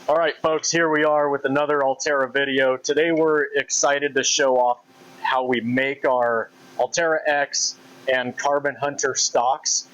All right, folks, here we are with another AllTerra video. Today we're excited to show off how we make our AllTerra X and Carbon Hunter stocks.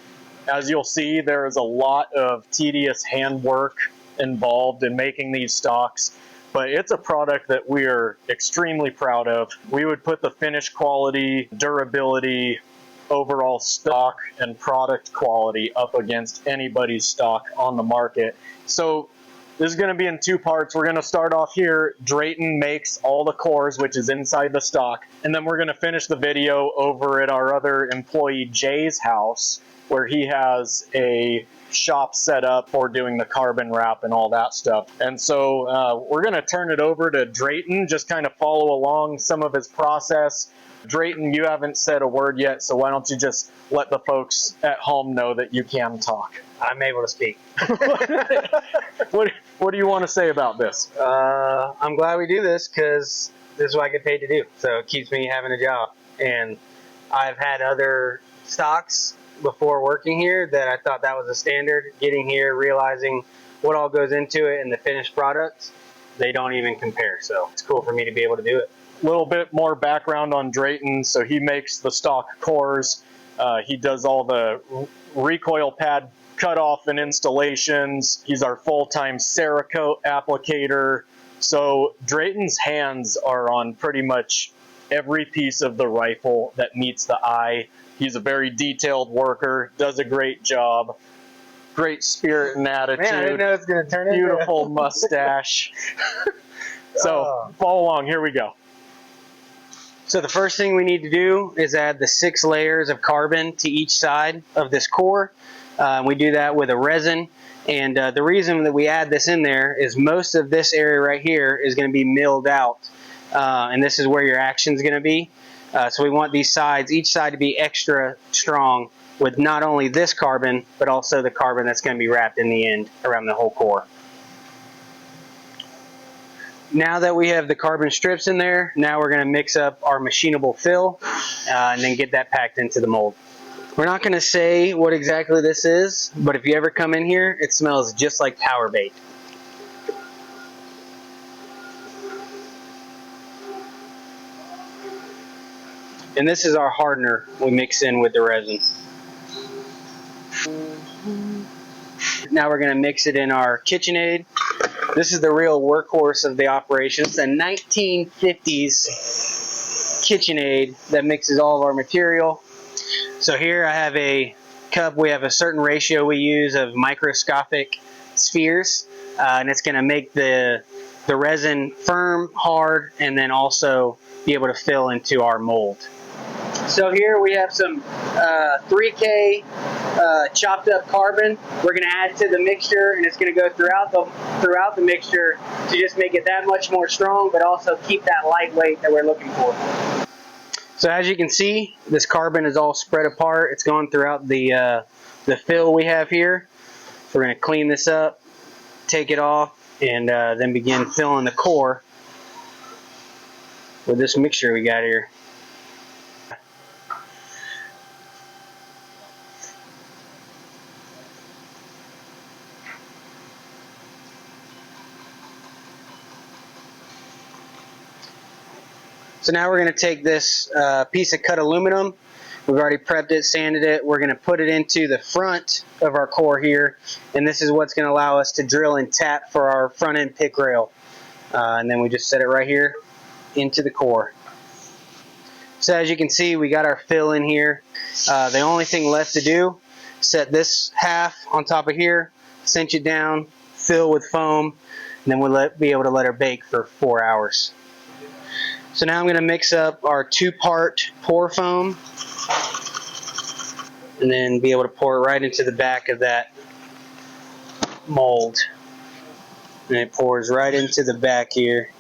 As you'll see, there is a lot of tedious handwork involved in making these stocks, but it's a product that we are extremely proud of. We would put the finish quality, durability, overall stock, and product quality up against anybody's stock on the market. So this is going to be in two parts. We're going to start off here. Drayton makes all the cores, which is inside the stock. And then we're going to finish the video over at our other employee, Jay's house, where he has a shop set up for doing the carbon wrap and all that stuff. And so we're going to turn it over to Drayton, just kind of follow along some of his process. Drayton, you haven't said a word yet, so why don't you just let the folks at home know that you can talk. I'm able to speak. What do you want to say about this? I'm glad we do this because this is what I get paid to do. So it keeps me having a job. And I've had other stocks before working here that I thought that was a standard. Getting here, realizing what all goes into it and the finished products, they don't even compare. So it's cool for me to be able to do it. A little bit more background on Drayton. So he makes the stock cores. He does all the recoil pad cutoff and installations. He's our full-time Cerakote applicator. So Drayton's hands are on pretty much every piece of the rifle that meets the eye. He's a very detailed worker, does a great job, great spirit and attitude. Man, I didn't know it was going to turn into beautiful mustache. So follow along, here we go. So the first thing we need to do is add the 6 layers of carbon to each side of this core. We do that with a resin, and the reason that we add this in there is most of this area right here is going to be milled out, and this is where your action is going to be. So we want these sides, each side, to be extra strong with not only this carbon, but also the carbon that's going to be wrapped in the end around the whole core. Now that we have the carbon strips in there, now we're going to mix up our machinable fill and then get that packed into the mold. We're not going to say what exactly this is, but if you ever come in here, it smells just like power bait. And this is our hardener we mix in with the resin. Now we're going to mix it in our KitchenAid. This is the real workhorse of the operation. It's a 1950s KitchenAid that mixes all of our material. So here I have a cup. We have a certain ratio we use of microscopic spheres, and it's going to make the resin firm, hard, and then also be able to fill into our mold. So here we have some 3K chopped up carbon. We're going to add to the mixture, and it's going to go throughout the mixture to just make it that much more strong, but also keep that lightweight that we're looking for. So as you can see, this carbon is all spread apart. It's going throughout the fill we have here. So we're going to clean this up, take it off, and then begin filling the core with this mixture we got here. So now we're going to take this piece of cut aluminum. We've already prepped it, sanded it. We're going to put it into the front of our core here, and this is what's going to allow us to drill and tap for our front end pick rail. And then we just set it right here into the core. So as you can see, we got our fill in here. The only thing left to do, set this half on top of here, cinch it down, fill with foam, and then we'll be able to let her bake for 4 hours. So now I'm going to mix up our 2-part pour foam and then be able to pour it right into the back of that mold. And it pours right into the back here.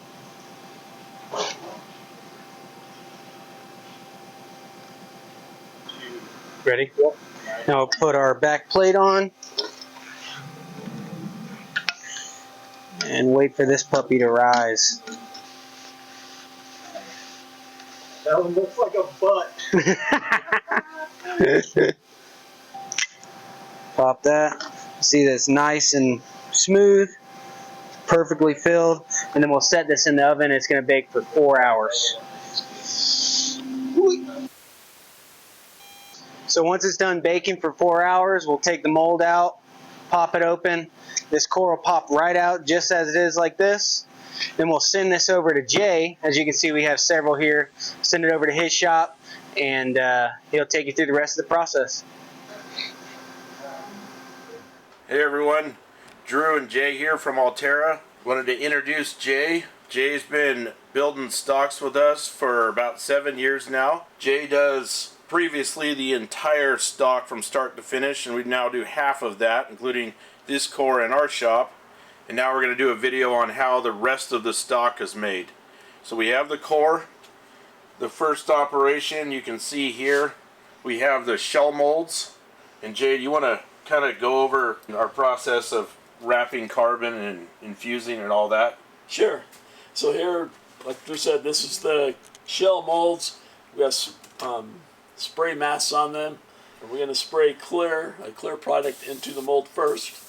Ready? Yep. Now we'll put our back plate on and wait for this puppy to rise. That one looks like a butt. Pop that. See that's nice and smooth. perfectly filled, and then we'll set this in the oven. It's going to bake for 4 hours. So once it's done baking for 4 hours, we'll take the mold out, pop it open. This core will pop right out just as it is, like this. Then we'll send this over to Jay. As you can see, we have several here. Send it over to his shop, and he'll take you through the rest of the process. Hey everyone, Drew and Jay here from AllTerra. Wanted to introduce Jay. Jay's been building stocks with us for about 7 years now. Jay does previously the entire stock from start to finish, and we now do half of that, including this core in our shop. And now we're going to do a video on how the rest of the stock is made. So we have the core. The first operation you can see here, we have the shell molds. And Jay, do you want to kind of go over our process of wrapping carbon and infusing and all that? Sure. So here, like Drew said, this is the shell molds. We have spray masks on them, and we're going to spray a clear product into the mold first.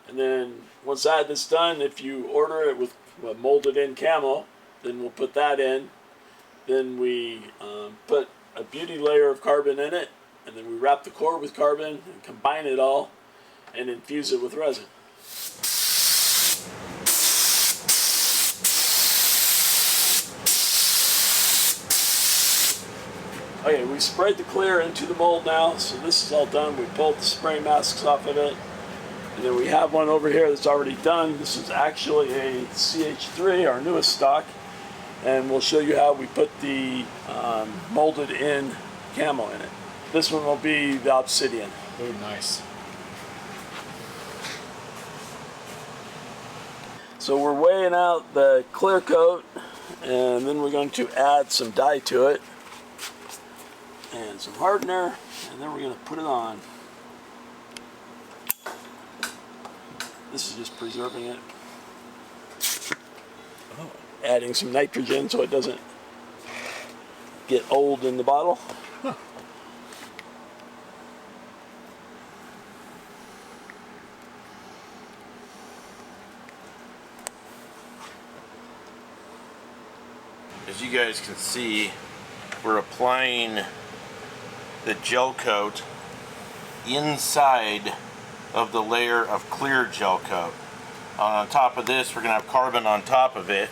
And then once that is done, if you order it with molded in camo, then we'll put that in. Then we put a beauty layer of carbon in it, and then we wrap the core with carbon and combine it all and infuse it with resin. Okay, we sprayed the clear into the mold now, so this is all done. We pulled the spray masks off of it. And then we have one over here that's already done. This is actually a CH3, our newest stock. And we'll show you how we put the molded in camo in it. This one will be the obsidian. Very nice. So we're weighing out the clear coat, and then we're going to add some dye to it and some hardener, and then we're going to put it on. This is just preserving it. Oh. Adding some nitrogen so it doesn't get old in the bottle. Huh. As you guys can see, we're applying the gel coat inside of the layer of clear gel coat. On top of this, we're going to have carbon on top of it.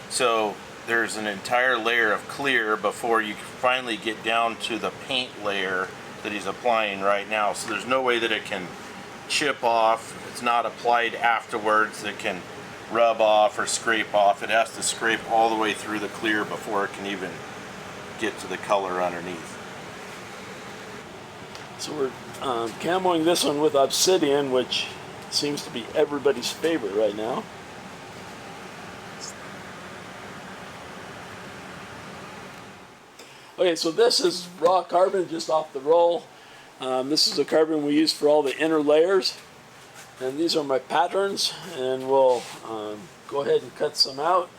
So there's an entire layer of clear before you finally get down to the paint layer that he's applying right now. So there's no way that it can chip off. It's not applied afterwards. It can rub off or scrape off. It has to scrape all the way through the clear before it can even get to the color underneath. So we're camoing this one with obsidian, which seems to be everybody's favorite right now. Okay, so this is raw carbon just off the roll. This is the carbon we use for all the inner layers. And these are my patterns, and we'll go ahead and cut some out.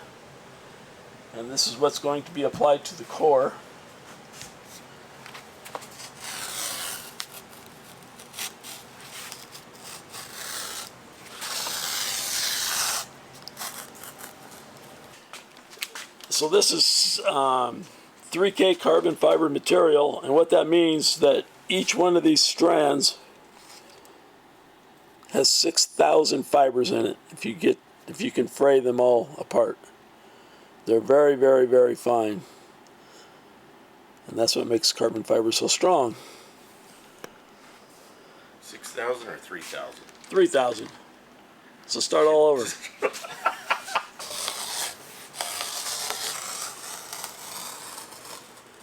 And this is what's going to be applied to the core. So this is 3K carbon fiber material, and what that means that each one of these strands has 6,000 fibers in it. If you can fray them all apart, they're very, very, very fine, and that's what makes carbon fiber so strong. 6,000 or 3,000? 3,000. So start all over.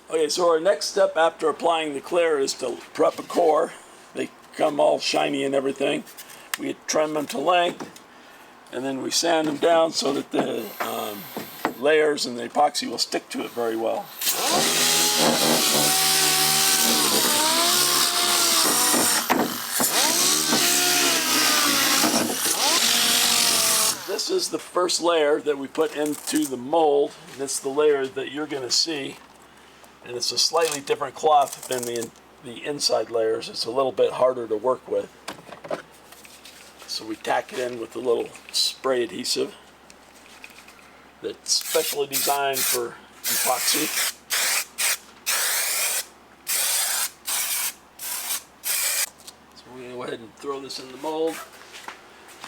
Okay, so our next step after applying the clear is to prep a core. They come all shiny and everything. We trim them to length, and then we sand them down so that the layers and the epoxy will stick to it very well. This is the first layer that we put into the mold. That's the layer that you're going to see. And it's a slightly different cloth than the inside layers. It's a little bit harder to work with. So we tack it in with a little spray spray adhesive that's specially designed for epoxy. So we're going to go ahead and throw this in the mold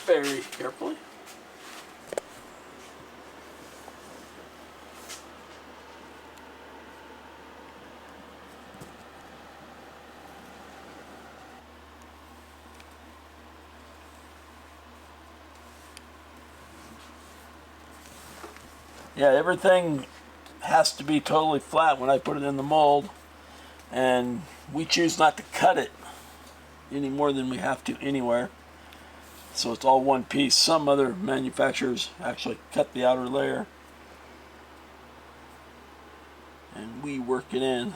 very carefully. Yeah, everything has to be totally flat when I put it in the mold, and we choose not to cut it any more than we have to anywhere. So it's all one piece. Some other manufacturers actually cut the outer layer, and we work it in.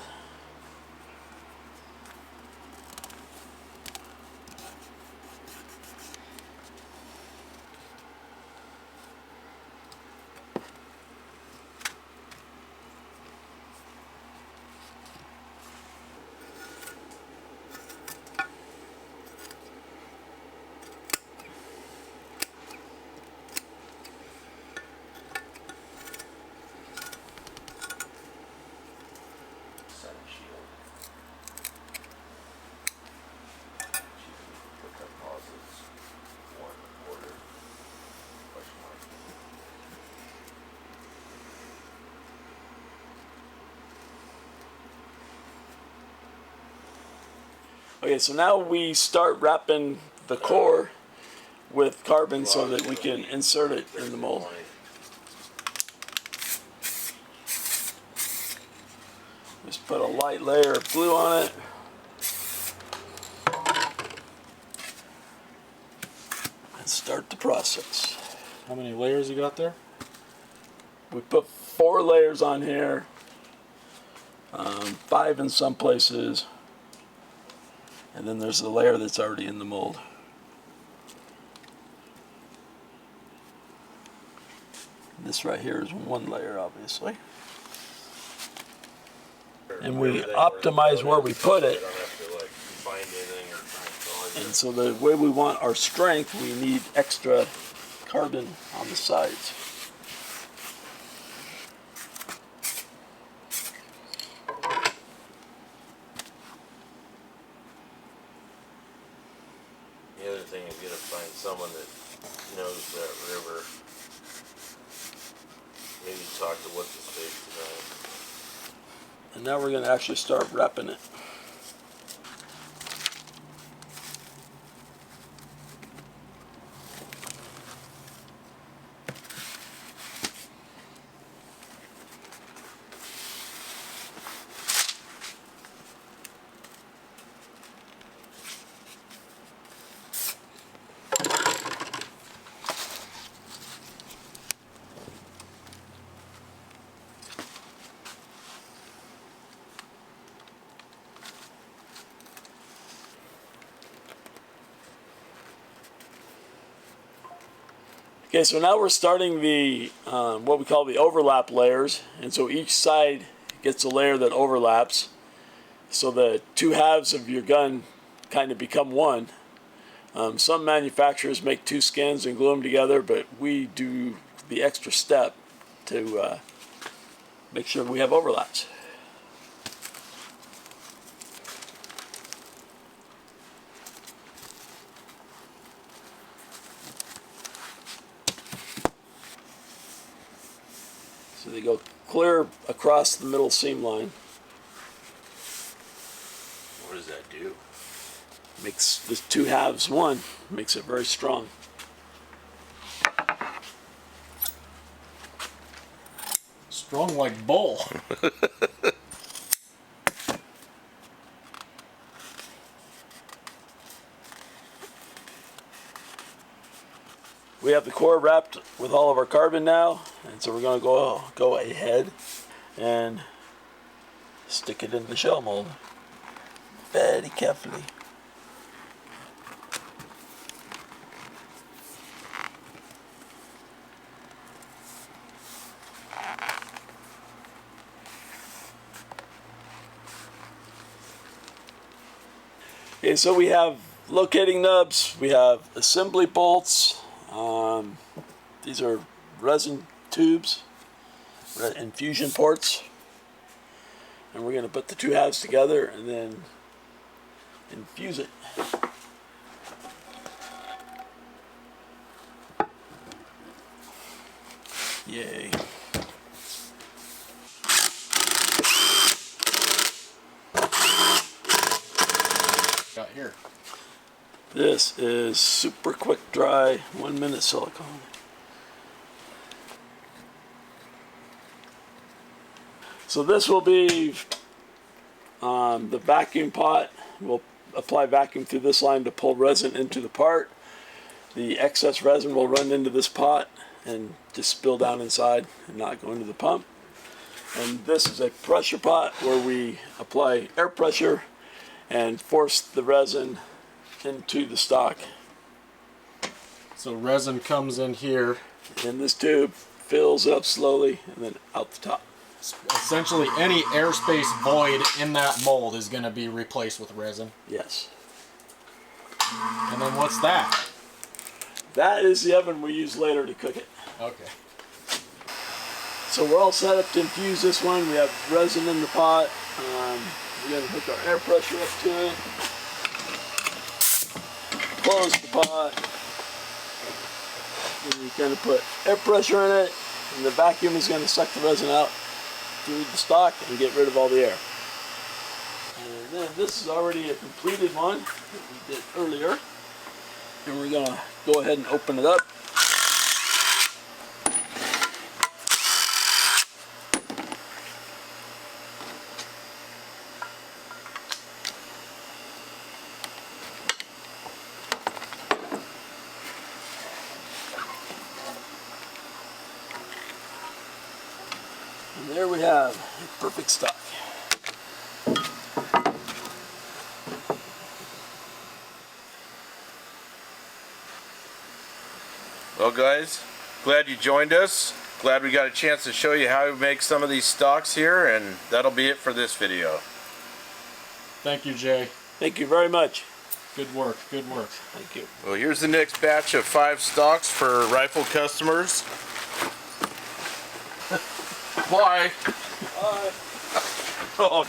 Okay, so now we start wrapping the core with carbon so that we can insert it in the mold. Just put a light layer of glue on it. And start the process. How many layers you got there? We put 4 layers on here, 5 in some places, and then there's the layer that's already in the mold. This right here is 1 layer, obviously. And we optimize where we put it. And so the way we want our strength, we need extra carbon on the sides. The other thing is you gotta find someone that knows that river. Maybe talk to what's his face tonight. And now we're going to actually start wrapping it. Okay, so now we're starting the what we call the overlap layers, and so each side gets a layer that overlaps, so the 2 halves of your gun kind of become one. Some manufacturers make 2 skins and glue them together, but we do the extra step to make sure we have overlaps. So they go clear across the middle seam line. What does that do? Makes the 2 halves one, makes it very strong. Strong like bull. We have the core wrapped with all of our carbon now, and so we're going to go ahead and stick it in the shell mold very carefully. Okay, so we have locating nubs, we have assembly bolts, These are resin tubes, infusion ports, and we're going to put the two halves together and then infuse it. Yay. Got here. This is super quick dry 1 minute silicone. So this will be the vacuum pot. We'll apply vacuum through this line to pull resin into the part. The excess resin will run into this pot and just spill down inside and not go into the pump. And this is a pressure pot where we apply air pressure and force the resin into the stock. So resin comes in here. And this tube fills up slowly and then out the top. Essentially, any airspace void in that mold is going to be replaced with resin. Yes. And then what's that? That is the oven we use later to cook it. Okay. So we're all set up to infuse this one. We have resin in the pot. We're going to hook our air pressure up to it. Close the pot. And you're going to put air pressure in it, and the vacuum is going to suck the resin out through the stock and get rid of all the air. And then this is already a completed one that we did earlier. And we're going to go ahead and open it up. And there we have a perfect stock. Well guys, glad you joined us. Glad we got a chance to show you how we make some of these stocks here, and that'll be it for this video. Thank you, Jay. Thank you very much. Good work. Good work. Thank you. Well, here's the next batch of 5 stocks for rifle customers. Bye. Bye. Oh.